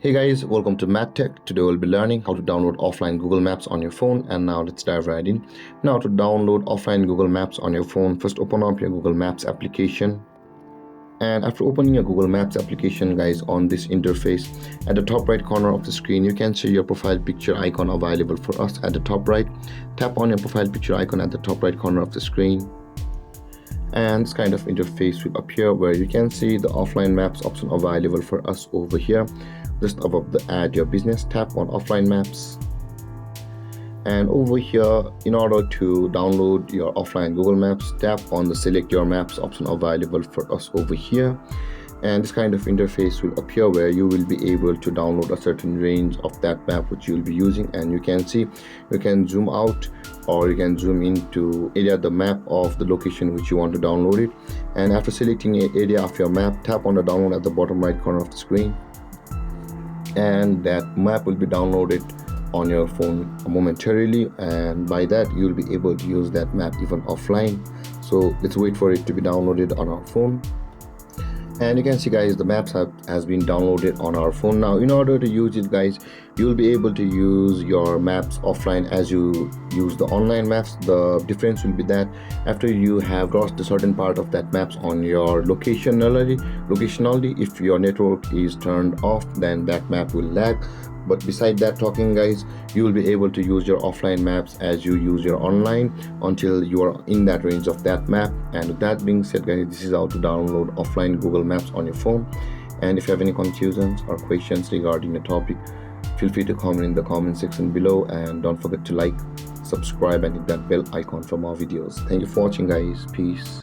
Hey guys, welcome to MathTech. Today we'll be learning how to download offline Google Maps on your phone, and now let's dive right in. Now to download offline Google Maps on your phone, first open up your Google Maps application. And after opening your Google Maps application, guys, on this interface, at the top right corner of the screen, you can see your profile picture icon available for us at the top right. Tap on your profile picture icon at the top right corner of the screen. And this kind of interface will appear where you can see the offline maps option available for us over here. Just above the add your business, tap on offline maps, and over here, in order to download your offline Google Maps, tap on the select your maps option available for us over here. And this kind of interface will appear where you will be able to download a certain range of that map which you will be using. And you can see you can zoom out or you can zoom into area the map of the location which you want to download it. And after selecting an area of your map, tap on the download at the bottom right corner of the screen, and that map will be downloaded on your phone momentarily, and by that you'll be able to use that map even offline. So let's wait for it to be downloaded on our phone. And you can see, guys, the maps has been downloaded on our phone. Now in order to use it, guys, you'll be able to use your maps offline as you use the online maps. The difference will be that after you have crossed a certain part of that maps on your locationally, if your network is turned off, then that map will lag. But beside that talking, guys, you will be able to use your offline maps as you use your online until you are in that range of that map. And with that being said, guys, this is how to download offline Google Maps on your phone. And if you have any confusions or questions regarding the topic, feel free to comment in the comment section below, and don't forget to like, subscribe, and hit that bell icon for more videos. Thank you for watching, guys. Peace.